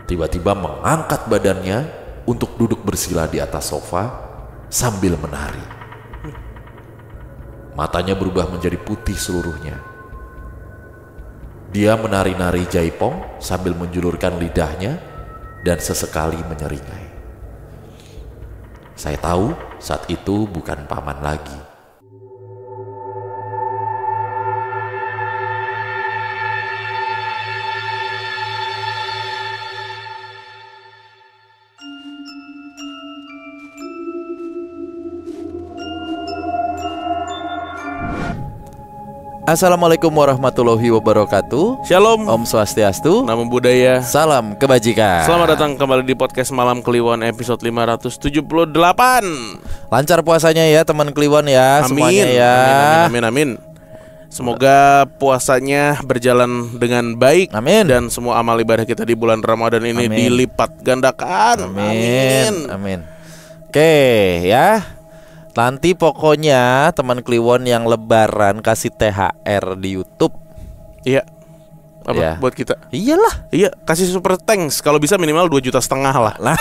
tiba-tiba mengangkat badannya untuk duduk bersila di atas sofa sambil menari. Matanya berubah menjadi putih seluruhnya. Dia menari-nari jaipong sambil menjulurkan lidahnya dan sesekali menyeringai. Saya tahu saat itu bukan paman lagi. Assalamualaikum warahmatullahi wabarakatuh. Shalom, Om Swastiastu, Namo Buddhaya. salam kebajikan. Selamat datang kembali di podcast Malam Kliwon episode 578. Lancar puasanya ya teman Kliwon ya. Amin. Semuanya ya. Amin. Semoga puasanya berjalan dengan baik. Amin. Dan semua amal ibadah kita di bulan Ramadan ini Amin. dilipat gandakan. Amin. Oke ya. Nanti pokoknya teman Kliwon yang lebaran kasih THR di YouTube. Iya. Apa Ya. buat kita? Iyalah. Iya, kasih super thanks. Kalau bisa minimal 2,5 juta lah.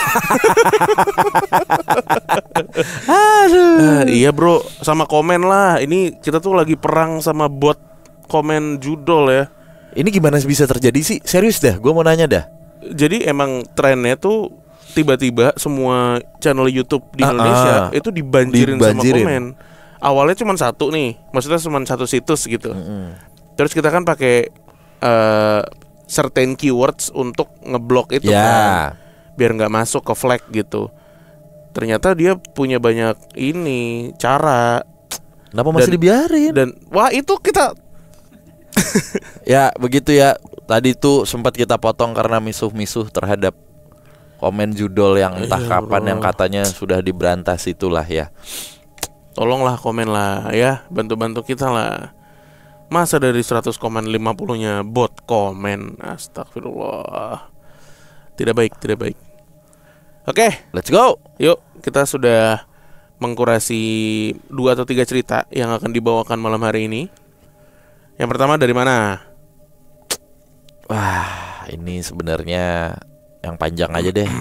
Aduh. Iya bro, sama komen lah. Ini kita tuh lagi perang sama bot komen judul ya. Ini gimana bisa terjadi sih? Serius dah, gue mau nanya dah. Jadi emang trennya tuh tiba-tiba semua channel YouTube di Indonesia itu dibanjirin sama komen. Awalnya cuma satu nih, maksudnya cuma satu situs gitu. Terus kita kan pakai certain keywords untuk ngeblok itu kan, biar nggak masuk ke flag gitu. Ternyata dia punya banyak ini cara. Kenapa masih dibiarin? Dan wah itu kita Ya begitu ya. Tadi tuh sempat kita potong karena misuh-misuh terhadap komen judul yang entah kapan yang katanya sudah diberantas itulah ya. tolonglah komen lah ya, bantu-bantu kita lah. Masa dari 100 komen 50-nya bot komen. Astagfirullah. Tidak baik. Oke, Let's go. yuk kita sudah mengkurasi 2 atau 3 cerita yang akan dibawakan malam hari ini. Yang pertama dari mana? Wah, ini sebenarnya yang panjang aja deh.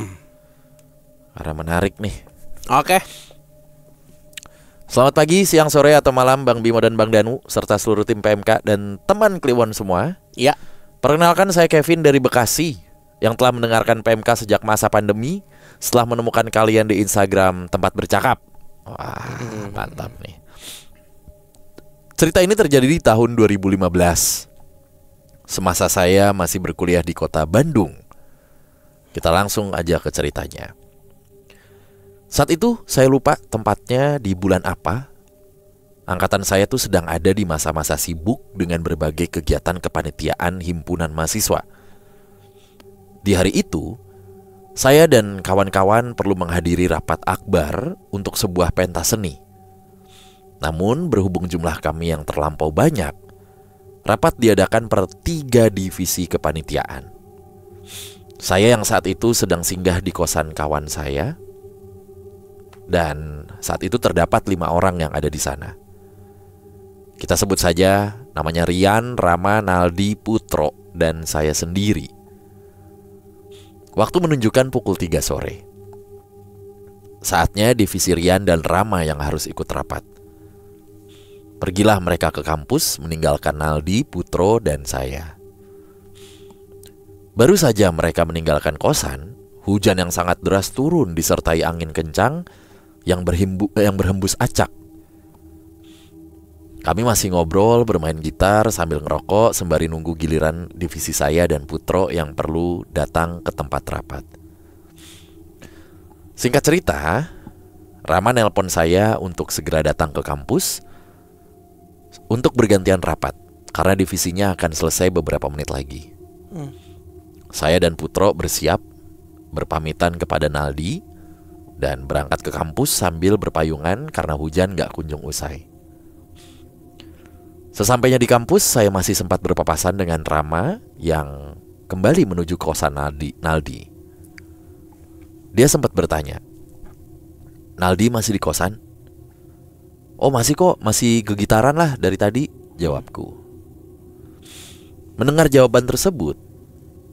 Karena menarik nih. Oke. Selamat pagi, siang, sore, atau malam Bang Bimo dan Bang Danu serta seluruh tim PMK dan teman Kliwon semua. Ya. Perkenalkan, saya Kevin dari Bekasi yang telah mendengarkan PMK sejak masa pandemi setelah menemukan kalian di Instagram tempat bercakap. Wah, mantap nih. Cerita ini terjadi di tahun 2015. Semasa saya masih berkuliah di kota Bandung. Kita langsung aja ke ceritanya. Saat itu saya lupa tempatnya di bulan apa. Angkatan saya tuh sedang ada di masa-masa sibuk dengan berbagai kegiatan kepanitiaan himpunan mahasiswa. Di hari itu, saya dan kawan-kawan perlu menghadiri rapat akbar untuk sebuah pentas seni. Namun berhubung jumlah kami yang terlampau banyak, rapat diadakan per 3 divisi kepanitiaan. Saya yang saat itu sedang singgah di kosan kawan saya, dan saat itu terdapat 5 orang yang ada di sana. Kita sebut saja namanya Rian, Rama, Naldi, Putro, dan saya sendiri. Waktu menunjukkan pukul 3 sore. Saatnya divisi Rian dan Rama yang harus ikut rapat. Pergilah mereka ke kampus meninggalkan Naldi, Putro, dan saya. Baru saja mereka meninggalkan kosan, hujan yang sangat deras turun disertai angin kencang yang berhembus acak. Kami masih ngobrol, bermain gitar sambil ngerokok sembari nunggu giliran divisi saya dan Putro yang perlu datang ke tempat rapat. Singkat cerita, Rama nelpon saya untuk segera datang ke kampus untuk bergantian rapat karena divisinya akan selesai beberapa menit lagi. Saya dan Putro bersiap, berpamitan kepada Naldi, dan berangkat ke kampus sambil berpayungan karena hujan gak kunjung usai. Sesampainya di kampus, saya masih sempat berpapasan dengan Rama yang kembali menuju kosan Naldi. Dia sempat bertanya, "Naldi masih di kosan?" "Oh masih kok, masih gegitaran lah dari tadi," jawabku. Mendengar jawaban tersebut,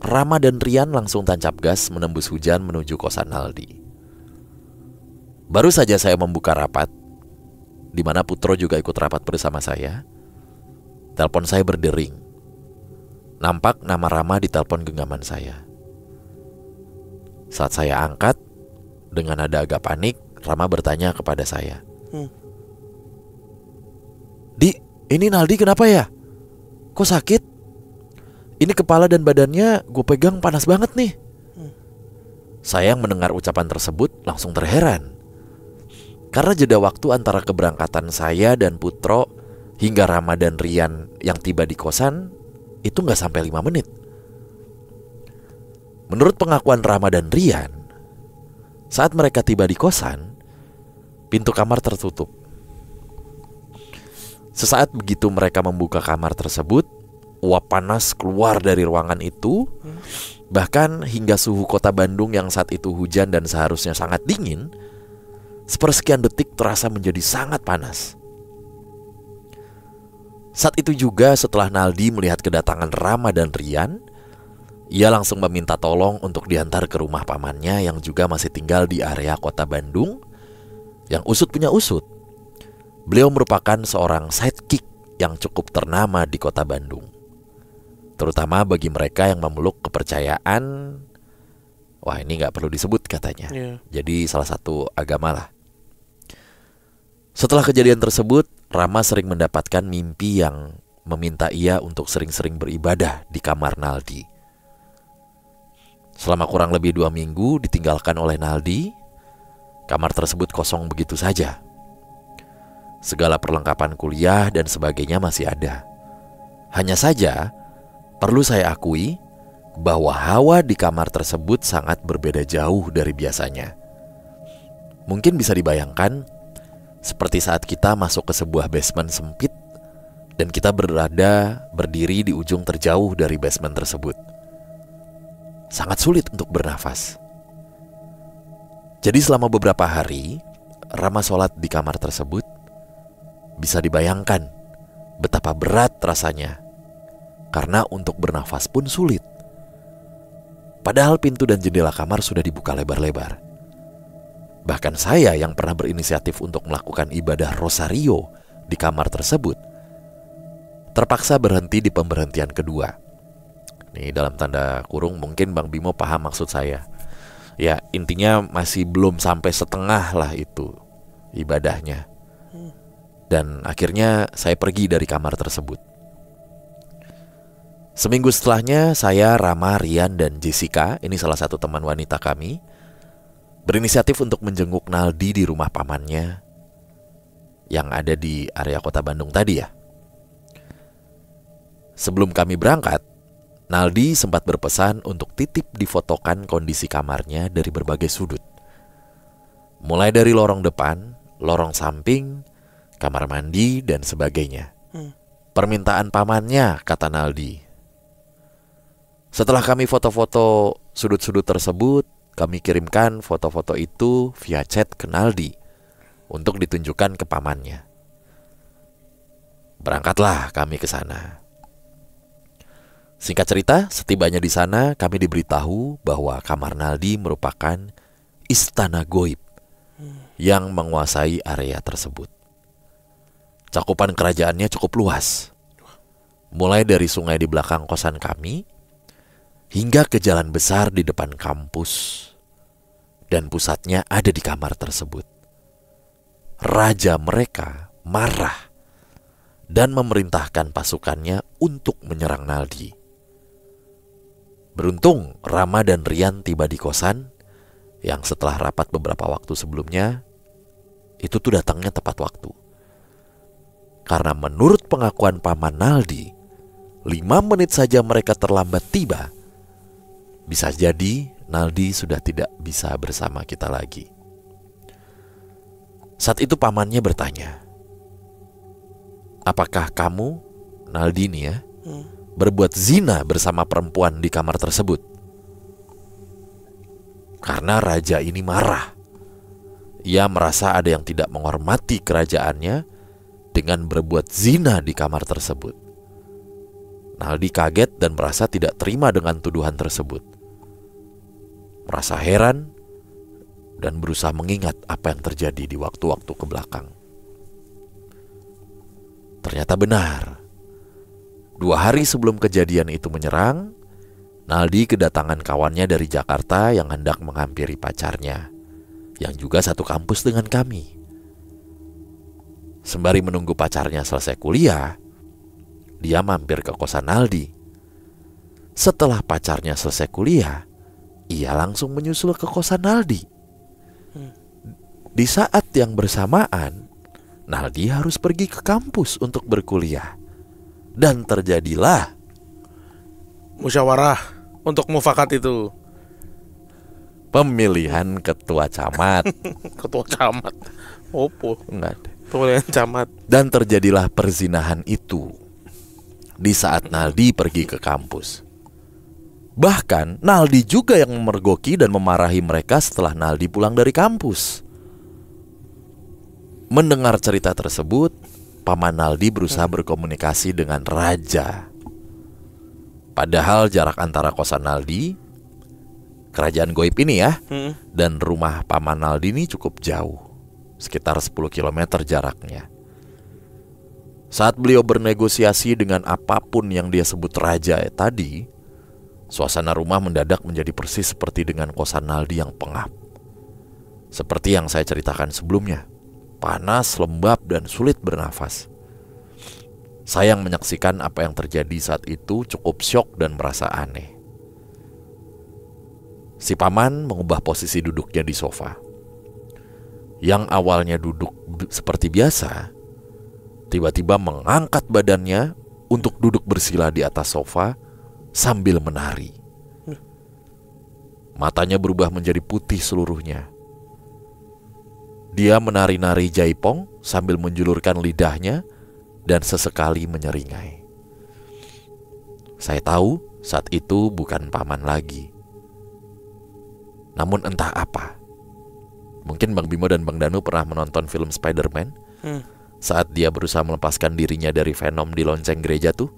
Rama dan Rian langsung tancap gas menembus hujan menuju kosan Naldi. Baru saja saya membuka rapat, di mana Putro juga ikut rapat bersama saya. Telepon saya berdering. Nampak nama Rama di telepon genggaman saya. Saat saya angkat, dengan nada agak panik, Rama bertanya kepada saya, "Di, ini Naldi kenapa ya? Kok sakit? Ini kepala dan badannya gue pegang panas banget nih." Saya yang mendengar ucapan tersebut langsung terheran. Karena jeda waktu antara keberangkatan saya dan Putro hingga Rama dan Rian yang tiba di kosan itu gak sampai 5 menit. Menurut pengakuan Rama dan Rian, saat mereka tiba di kosan, pintu kamar tertutup. Sesaat begitu mereka membuka kamar tersebut, uap panas keluar dari ruangan itu. Bahkan hingga suhu kota Bandung yang saat itu hujan dan seharusnya sangat dingin, sepersekian detik terasa menjadi sangat panas. Saat itu juga setelah Naldi melihat kedatangan Rama dan Rian, ia langsung meminta tolong untuk diantar ke rumah pamannya yang juga masih tinggal di area kota Bandung. Yang usut punya usut, beliau merupakan seorang sidekick yang cukup ternama di kota Bandung, terutama bagi mereka yang memeluk kepercayaan, wah ini gak perlu disebut katanya, jadi salah satu agama lah. Setelah kejadian tersebut, Rama sering mendapatkan mimpi yang meminta ia untuk sering-sering beribadah di kamar Naldi. Selama kurang lebih 2 minggu ditinggalkan oleh Naldi, kamar tersebut kosong begitu saja. Segala perlengkapan kuliah dan sebagainya masih ada. Hanya saja, perlu saya akui bahwa hawa di kamar tersebut sangat berbeda jauh dari biasanya. Mungkin bisa dibayangkan seperti saat kita masuk ke sebuah basement sempit dan kita berdiri di ujung terjauh dari basement tersebut. Sangat sulit untuk bernafas. Jadi selama beberapa hari Rama sholat di kamar tersebut. Bisa dibayangkan betapa berat rasanya, karena untuk bernafas pun sulit. Padahal pintu dan jendela kamar sudah dibuka lebar-lebar. Bahkan saya yang pernah berinisiatif untuk melakukan ibadah rosario di kamar tersebut terpaksa berhenti di pemberhentian kedua. Nih dalam tanda kurung, mungkin Bang Bimo paham maksud saya. Ya intinya masih belum sampai setengah lah itu ibadahnya. Dan akhirnya saya pergi dari kamar tersebut. Seminggu setelahnya saya, Rama, Rian, dan Jessica, ini salah satu teman wanita kami, berinisiatif untuk menjenguk Naldi di rumah pamannya yang ada di area kota Bandung tadi ya. Sebelum kami berangkat, Naldi sempat berpesan untuk titip difotokan kondisi kamarnya dari berbagai sudut. Mulai dari lorong depan, lorong samping, kamar mandi, dan sebagainya. Permintaan pamannya, kata Naldi. Setelah kami foto-foto sudut-sudut tersebut, kami kirimkan foto-foto itu via chat ke Naldi untuk ditunjukkan ke pamannya. Berangkatlah kami ke sana. Singkat cerita, setibanya di sana kami diberitahu bahwa kamar Naldi merupakan istana goib yang menguasai area tersebut. Cakupan kerajaannya cukup luas, mulai dari sungai di belakang kosan kami hingga ke jalan besar di depan kampus, dan pusatnya ada di kamar tersebut. Raja mereka marah dan memerintahkan pasukannya untuk menyerang Naldi. Beruntung Rama dan Rian tiba di kosan yang setelah rapat beberapa waktu sebelumnya, itu tuh datangnya tepat waktu. Karena menurut pengakuan paman Naldi, 5 menit saja mereka terlambat tiba, bisa jadi Naldi sudah tidak bisa bersama kita lagi. Saat itu pamannya bertanya, "Apakah kamu, Naldi nih ya, berbuat zina bersama perempuan di kamar tersebut?" Karena raja ini marah. Ia merasa ada yang tidak menghormati kerajaannya dengan berbuat zina di kamar tersebut. Naldi kaget dan merasa tidak terima dengan tuduhan tersebut. Merasa heran dan berusaha mengingat apa yang terjadi di waktu-waktu kebelakang. Ternyata benar. 2 hari sebelum kejadian itu menyerang, Naldi kedatangan kawannya dari Jakarta yang hendak menghampiri pacarnya, yang juga satu kampus dengan kami. Sembari menunggu pacarnya selesai kuliah, dia mampir ke kosan Naldi. Setelah pacarnya selesai kuliah, ia langsung menyusul ke kosan Naldi. Di saat yang bersamaan, Naldi harus pergi ke kampus untuk berkuliah. Dan terjadilah musyawarah untuk mufakat itu. Pemilihan ketua camat. Ketua camat. Opo? Enggak ada. Pemilihan camat. Dan terjadilah perzinahan itu di saat Naldi pergi ke kampus. Bahkan Naldi juga yang memergoki dan memarahi mereka setelah Naldi pulang dari kampus. Mendengar cerita tersebut, paman Naldi berusaha berkomunikasi dengan raja. Padahal jarak antara kosan Naldi, kerajaan goib ini ya, dan rumah paman Naldi ini cukup jauh, sekitar 10 km jaraknya. Saat beliau bernegosiasi dengan apapun yang dia sebut raja tadi, suasana rumah mendadak menjadi persis seperti dengan kosan Naldi yang pengap. Seperti yang saya ceritakan sebelumnya, panas, lembab, dan sulit bernafas. Saya yang menyaksikan apa yang terjadi saat itu cukup syok dan merasa aneh. Si paman mengubah posisi duduknya di sofa. Yang awalnya duduk seperti biasa, tiba-tiba mengangkat badannya untuk duduk bersila di atas sofa sambil menari. Matanya berubah menjadi putih seluruhnya. Dia menari-nari jaipong sambil menjulurkan lidahnya dan sesekali menyeringai. Saya tahu saat itu bukan paman lagi. Namun entah apa. Mungkin Bang Bimo dan Bang Danu pernah menonton film Spider-Man. Saat dia berusaha melepaskan dirinya dari Venom di lonceng gereja tuh.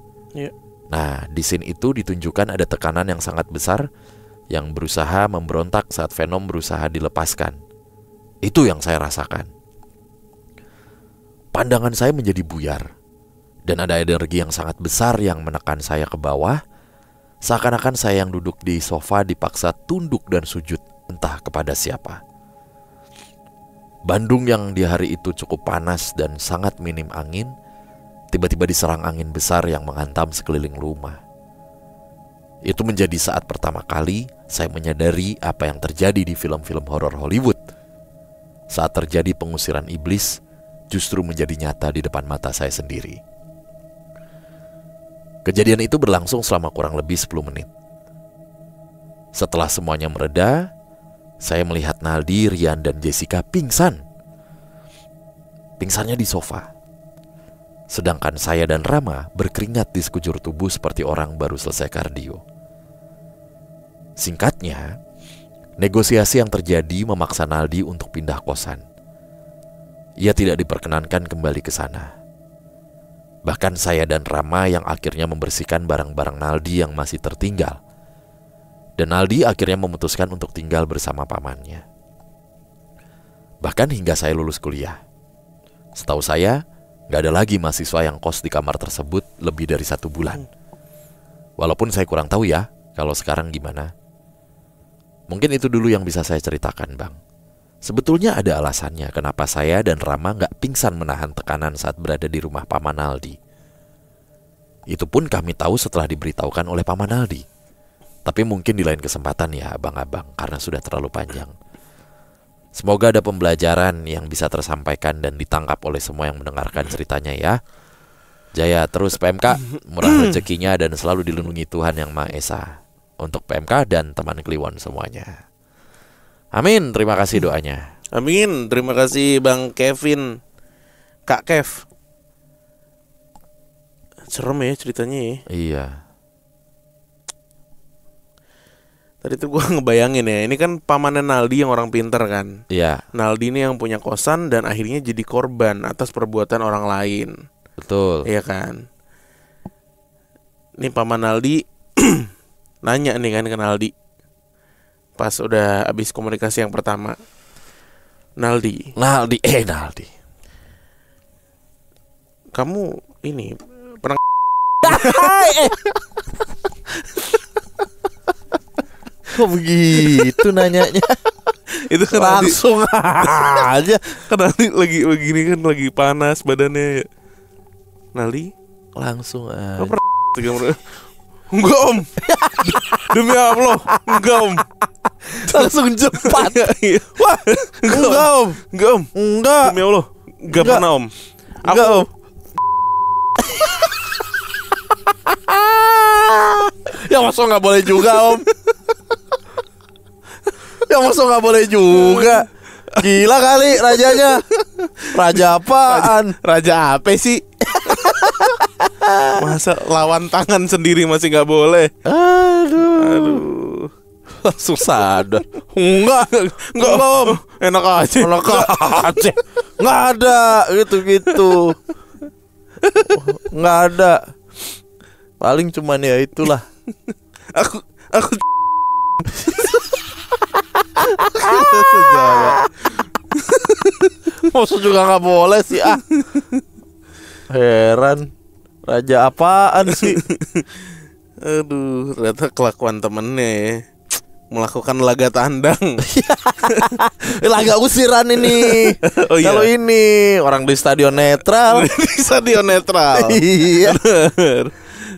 Nah, di scene itu ditunjukkan ada tekanan yang sangat besar yang berusaha memberontak saat Venom berusaha dilepaskan. Itu yang saya rasakan. Pandangan saya menjadi buyar, dan ada energi yang sangat besar yang menekan saya ke bawah. Seakan-akan saya yang duduk di sofa dipaksa tunduk dan sujud entah kepada siapa. Bandung yang di hari itu cukup panas dan sangat minim angin, tiba-tiba diserang angin besar yang menghantam sekeliling rumah. Itu menjadi saat pertama kali saya menyadari apa yang terjadi di film-film horor Hollywood. Saat terjadi pengusiran iblis, justru menjadi nyata di depan mata saya sendiri. Kejadian itu berlangsung selama kurang lebih 10 menit. Setelah semuanya mereda, saya melihat Naldi, Rian, dan Jessica pingsan. Pingsannya di sofa. Sedangkan saya dan Rama berkeringat di sekujur tubuh seperti orang baru selesai kardio. Singkatnya, negosiasi yang terjadi memaksa Naldi untuk pindah kosan. Ia tidak diperkenankan kembali ke sana. Bahkan saya dan Rama yang akhirnya membersihkan barang-barang Naldi yang masih tertinggal. Dan Naldi akhirnya memutuskan untuk tinggal bersama pamannya. Bahkan hingga saya lulus kuliah. Setahu saya, gak ada lagi mahasiswa yang kos di kamar tersebut lebih dari 1 bulan. Walaupun saya kurang tahu ya, kalau sekarang gimana. Mungkin itu dulu yang bisa saya ceritakan, Bang. Sebetulnya ada alasannya kenapa saya dan Rama gak pingsan menahan tekanan saat berada di rumah Paman Naldi. Itu pun kami tahu setelah diberitahukan oleh Paman Naldi. Tapi mungkin di lain kesempatan ya abang-abang, karena sudah terlalu panjang. Semoga ada pembelajaran yang bisa tersampaikan dan ditangkap oleh semua yang mendengarkan ceritanya ya. Jaya terus PMK, murah rezekinya dan selalu dilindungi Tuhan Yang Maha Esa. Untuk PMK dan teman Kliwon semuanya. Amin, terima kasih doanya. Amin, terima kasih Bang Kevin. Kak Kev. Serem ya ceritanya ya. Iya. Tadi tuh gue ngebayangin ya, ini kan pamannya Naldi yang orang pinter kan. Iya. Naldi ini yang punya kosan dan akhirnya jadi korban atas perbuatan orang lain. Betul. Iya kan. Nih Paman Aldi nanya nih kan ke Naldi pas udah abis komunikasi yang pertama. Naldi, kamu ini pernah Kok begitu nanyanya? itu kan Langsung aja. kan Naldi lagi begini kan, lagi panas badannya. Naldi Langsung aja. Enggak om. Demi Allah, enggak om. Langsung cepat. Wah, Enggak om. enggak om. Enggak. Demi Allah, enggak pernah om. Enggak om. Ya masa nggak boleh juga om. Ya masa nggak boleh juga. Gila kali rajanya. Raja apaan? Raja apa sih? Masa lawan tangan sendiri masih nggak boleh? Aduh. Langsung sadar. Enggak om. Enak aja. Nggak ada gitu. Nggak ada. Paling cuman ya itulah. Aku Sejawa. Maksud juga nggak boleh sih ah. Heran. Raja apaan sih? Aduh, ternyata kelakuan temennya ya. Melakukan laga tandang. Laga usiran ini. Oh iya. Kalau ini orang di stadion netral. Di stadion netral. Iya. Bener.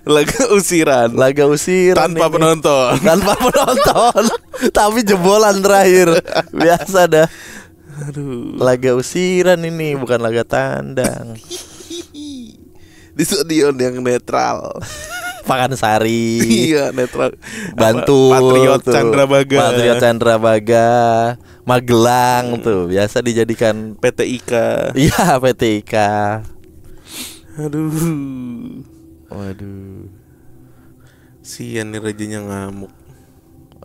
Laga usiran. Laga usiran Tanpa ini. penonton. Tanpa penonton. Tapi jebolan terakhir. Biasa dah. Aduh. Laga usiran ini bukan laga tandang. Di stadion yang netral. Pakansari. Iya, netral. Bantul Patriot tuh. Candrabaga. Patriot Candrabaga. Magelang tuh biasa dijadikan PT IKA. iya PT IKA. Aduh. Waduh. Sian nih rajanya ngamuk.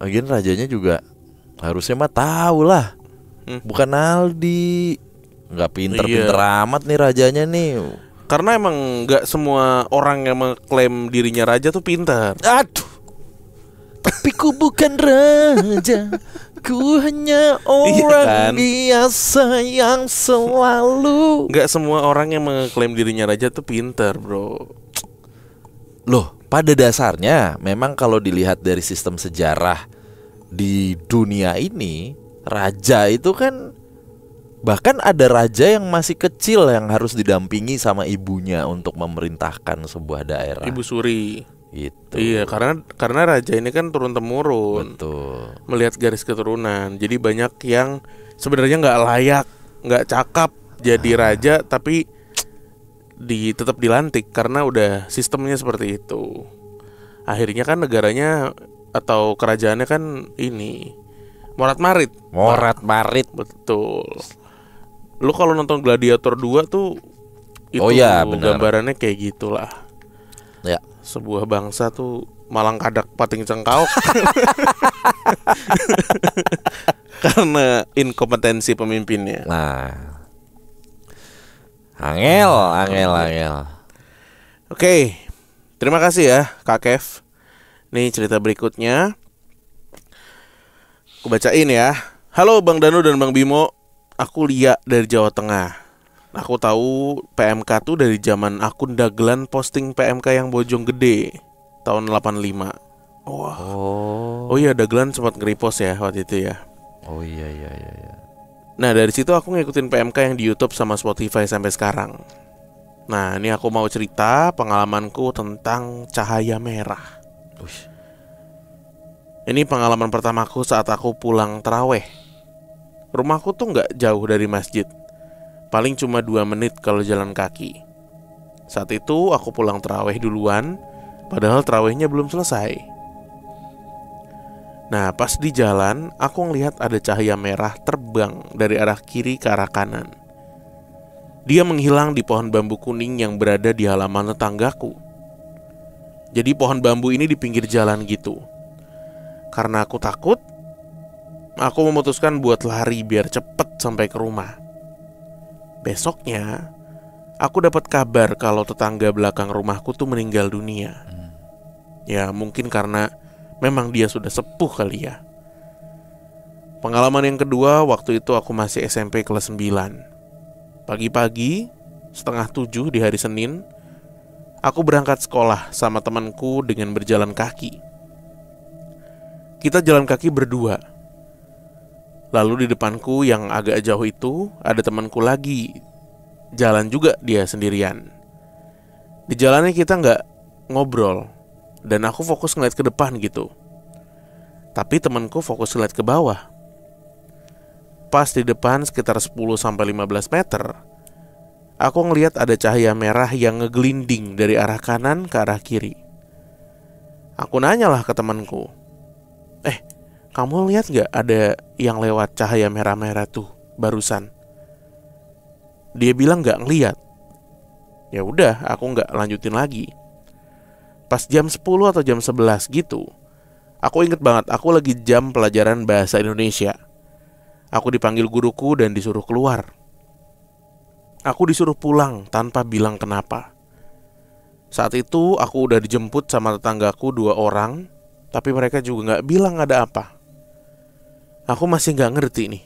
Lagian rajanya juga harusnya mah tahu lah. Bukan Aldi. Nggak pinter-pinter amat nih rajanya nih. Karena emang nggak semua orang yang mengklaim dirinya raja tuh pintar. Aduh. Tapi ku bukan raja. Ku hanya orang kan? biasa yang selalu. Nggak semua orang yang mengklaim dirinya raja tuh pintar, bro. Loh, pada dasarnya memang kalau dilihat dari sistem sejarah di dunia ini, raja itu kan bahkan ada raja yang masih kecil yang harus didampingi sama ibunya untuk memerintahkan sebuah daerah. Ibu Suri. Gitu. Iya, karena raja ini kan turun temurun. Betul. Melihat garis keturunan. Jadi banyak yang sebenarnya nggak layak, nggak cakap jadi raja, tapi tetap dilantik karena udah sistemnya seperti itu. Akhirnya kan negaranya atau kerajaannya kan ini morat-marit. Morat-marit. Betul. Lu kalau nonton Gladiator 2 tuh itu Oh iya, benar. gambarannya kayak gitulah. Ya. Sebuah bangsa tuh malang kadak pating cengkaok. Karena inkompetensi pemimpinnya. Nah. Angel. Oke. Terima kasih ya Kak Kev. Nih cerita berikutnya. Aku bacain ya. Halo Bang Danu dan Bang Bimo. Aku Lia dari Jawa Tengah. Aku tahu PMK tuh dari zaman akun dagelan posting PMK yang Bojong Gede tahun 85. Wah. Oh iya, dagelan sempat nge-repost ya waktu itu ya. Oh iya. Nah dari situ aku ngikutin PMK yang di YouTube sama Spotify sampai sekarang. Nah ini aku mau cerita pengalamanku tentang cahaya merah. Ush. Ini pengalaman pertamaku saat aku pulang taraweh. Rumahku tuh gak jauh dari masjid. Paling cuma 2 menit kalau jalan kaki. Saat itu aku pulang taraweh duluan, padahal tarawehnya belum selesai. Nah pas di jalan, aku ngelihat ada cahaya merah terbang dari arah kiri ke arah kanan. Dia menghilang di pohon bambu kuning yang berada di halaman tetanggaku. Jadi pohon bambu ini di pinggir jalan gitu. Karena aku takut, aku memutuskan buat lari biar cepet sampai ke rumah. Besoknya, aku dapat kabar kalau tetangga belakang rumahku tuh meninggal dunia. Ya mungkin karena memang dia sudah sepuh kali ya. Pengalaman yang kedua, waktu itu aku masih SMP kelas 9. Pagi-pagi, 6:30 di hari Senin, aku berangkat sekolah sama temanku dengan berjalan kaki. Kita jalan kaki berdua. Lalu di depanku yang agak jauh itu ada temanku lagi. Jalan juga dia sendirian. Di jalannya kita nggak ngobrol, dan aku fokus ngeliat ke depan gitu. Tapi temanku fokus ngeliat ke bawah. Pas di depan sekitar 10-15 meter, aku ngeliat ada cahaya merah yang ngegelinding dari arah kanan ke arah kiri. Aku nanyalah ke temanku, kamu lihat gak ada yang lewat cahaya merah-merah tuh barusan? Dia bilang gak ngeliat. Ya udah, aku gak lanjutin lagi. Pas jam 10 atau jam 11 gitu, aku inget banget aku lagi jam pelajaran bahasa Indonesia. Aku dipanggil guruku dan disuruh keluar. Aku disuruh pulang tanpa bilang kenapa. Saat itu aku udah dijemput sama tetanggaku 2 orang, tapi mereka juga gak bilang ada apa. Aku masih gak ngerti nih.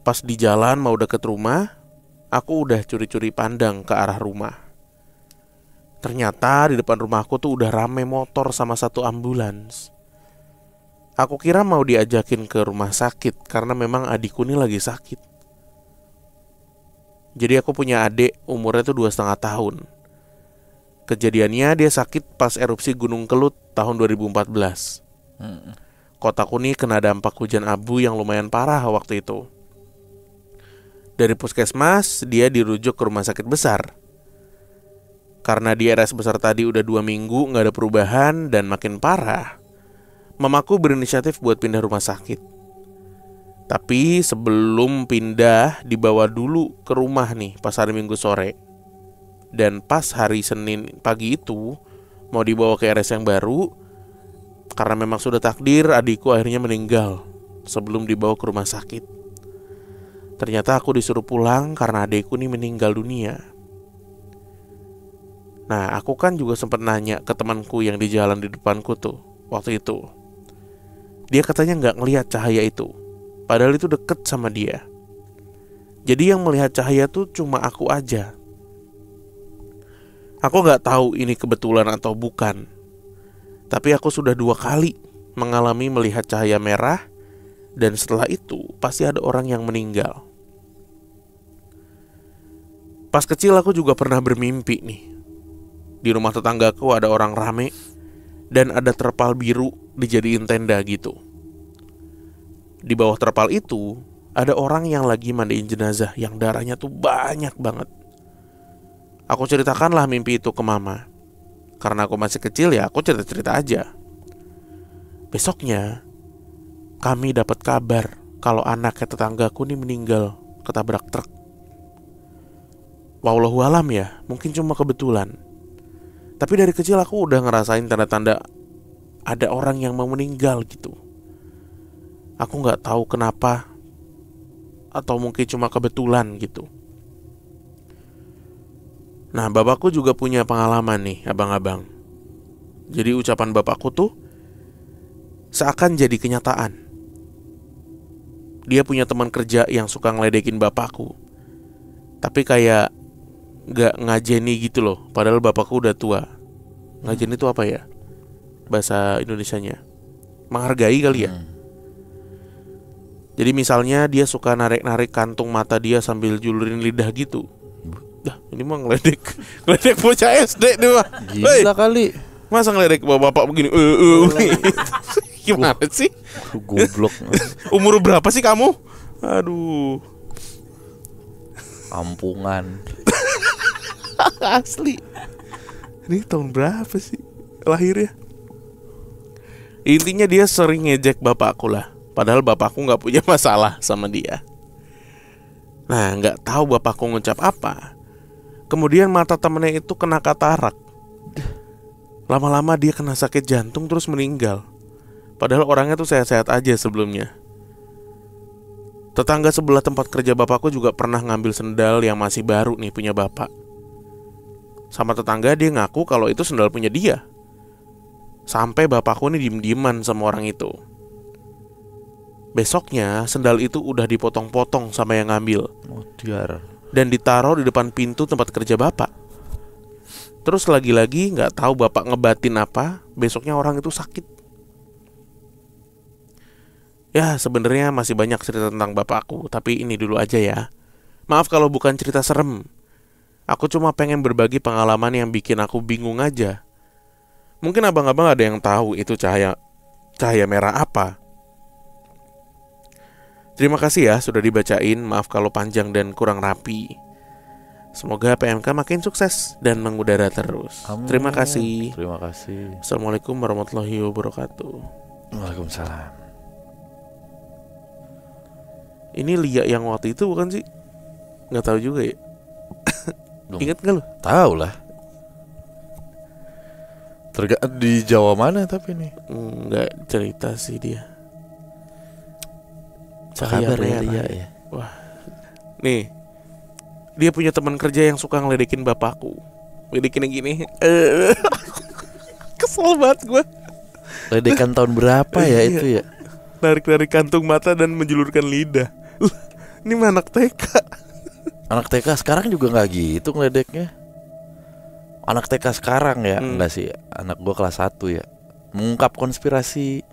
Pas di jalan mau deket rumah, aku udah curi-curi pandang ke arah rumah. Ternyata di depan rumahku tuh udah rame motor sama 1 ambulans. Aku kira mau diajakin ke rumah sakit karena memang adikku ini lagi sakit. Jadi aku punya adik umurnya tuh 2,5 tahun. Kejadiannya dia sakit pas erupsi Gunung Kelut tahun 2014. Kotaku nih kena dampak hujan abu yang lumayan parah waktu itu. Dari puskesmas dia dirujuk ke rumah sakit besar. Karena di RS besar tadi udah 2 minggu gak ada perubahan dan makin parah, mamaku berinisiatif buat pindah rumah sakit. Tapi sebelum pindah dibawa dulu ke rumah nih pas hari Minggu sore. Dan pas hari Senin pagi itu mau dibawa ke RS yang baru, karena memang sudah takdir adikku akhirnya meninggal sebelum dibawa ke rumah sakit. Ternyata aku disuruh pulang karena adikku nih meninggal dunia. Nah, aku kan juga sempat nanya ke temanku yang di jalan di depanku tuh waktu itu. Dia katanya gak ngelihat cahaya itu, padahal itu deket sama dia. Jadi yang melihat cahaya tuh cuma aku aja. Aku gak tahu ini kebetulan atau bukan, tapi aku sudah 2 kali mengalami melihat cahaya merah, dan setelah itu pasti ada orang yang meninggal. Pas kecil aku juga pernah bermimpi nih. Di rumah tetanggaku ada orang rame dan ada terpal biru dijadiin tenda gitu. Di bawah terpal itu ada orang yang lagi mandiin jenazah yang darahnya tuh banyak banget. Aku ceritakanlah mimpi itu ke mama. Karena aku masih kecil ya aku cerita-cerita aja. Besoknya kami dapat kabar kalau anaknya tetanggaku nih meninggal ketabrak truk. Wallahualam ya, mungkin cuma kebetulan. Tapi dari kecil aku udah ngerasain tanda-tanda ada orang yang mau meninggal gitu. Aku gak tahu kenapa, atau mungkin cuma kebetulan gitu. Nah, bapakku juga punya pengalaman nih, abang-abang. Jadi ucapan bapakku tuh seakan jadi kenyataan. Dia punya teman kerja yang suka ngeledekin bapakku, tapi kayak gak ngajeni gitu loh. Padahal bapakku udah tua. Ngajeni itu apa ya bahasa Indonesianya? Menghargai kali ya. Jadi misalnya dia suka narik-narik kantung mata dia sambil julurin lidah gitu. Dah, ini mah ngeledek bocah SD deh mah. Gila kali. Masa ngeledek bapak begini? Gimana sih? Goblok. Umur berapa sih kamu? Aduh. Kampungan. Asli. Ini tahun berapa sih lahirnya? Intinya dia sering ngejek bapakku lah. Padahal bapakku gak punya masalah sama dia. Nah, gak tahu bapakku ngucap apa. Kemudian mata temennya itu kena katarak. Lama-lama dia kena sakit jantung terus meninggal. Padahal orangnya tuh sehat-sehat aja sebelumnya. Tetangga sebelah tempat kerja bapakku juga pernah ngambil sendal yang masih baru nih punya bapak. Sama tetangga dia ngaku kalau itu sendal punya dia. Sampai bapakku ini diem-dieman sama orang itu. Besoknya sendal itu udah dipotong-potong sama yang ngambil. Oh, diar. Dan ditaruh di depan pintu tempat kerja bapak. Terus lagi-lagi gak tahu bapak ngebatin apa, besoknya orang itu sakit. Ya sebenarnya masih banyak cerita tentang bapakku, tapi ini dulu aja ya. Maaf kalau bukan cerita serem. Aku cuma pengen berbagi pengalaman yang bikin aku bingung aja. Mungkin abang-abang ada yang tahu itu cahaya merah apa. Terima kasih ya sudah dibacain. Maaf kalau panjang dan kurang rapi. Semoga PMK makin sukses dan mengudara terus. Amin. Terima kasih. Terima kasih. Assalamualaikum warahmatullahi wabarakatuh. Waalaikumsalam. Ini Lia yang waktu itu bukan sih? Nggak tahu juga ya. Ingat nggak lu? Tahu lah. Di Jawa mana tapi nih? Nggak cerita sih dia. Cahaya merah ya. Wah. Nih, dia punya teman kerja yang suka ngeledekin bapakku. Ngeledekin yang gini. Kesel banget gue. Ledekan tahun berapa ya itu ya? Narik-narik kantung mata dan menjulurkan lidah. Ini mah anak TK. Anak TK sekarang juga nggak gitu ngeledeknya. Anak TK sekarang ya, enggak sih. Anak gue kelas 1 ya. Mengungkap konspirasi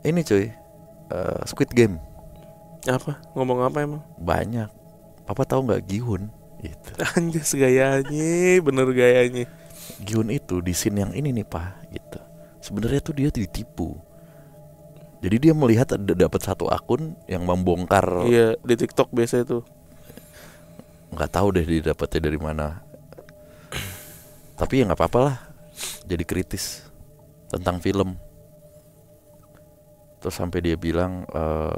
ini cuy, Squid Game. Apa? Ngomong apa emang? Banyak. Papa tahu nggak Gihun? Gitu. Anjas gayanya, bener gayanya. Gihun itu di scene yang ini nih pak, gitu. Sebenarnya tuh dia ditipu. Jadi dia melihat ada dapat satu akun yang membongkar. Iya di TikTok biasa itu. Nggak tahu deh dia dapatnya dari mana. Tapi ya nggak apa-apa lah. Jadi kritis tentang film. Terus sampai dia bilang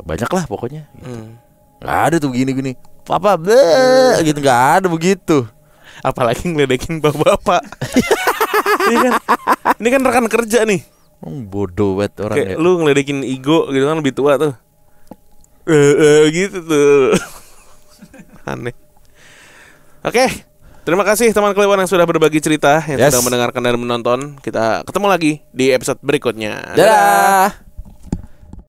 banyak lah pokoknya gitu. Gak ada tuh gini-gini papa gitu, gak ada begitu. Apalagi ngeledekin bapak-bapak. Ini kan rekan kerja nih. Bodoh banget orang. Kayak ya. Lu ngeledekin Igo gitu kan lebih tua tuh. Gitu tuh. Aneh. Oke, terima kasih teman Kliwon yang sudah berbagi cerita, yang sudah mendengarkan dan menonton. Kita ketemu lagi di episode berikutnya. Dadah.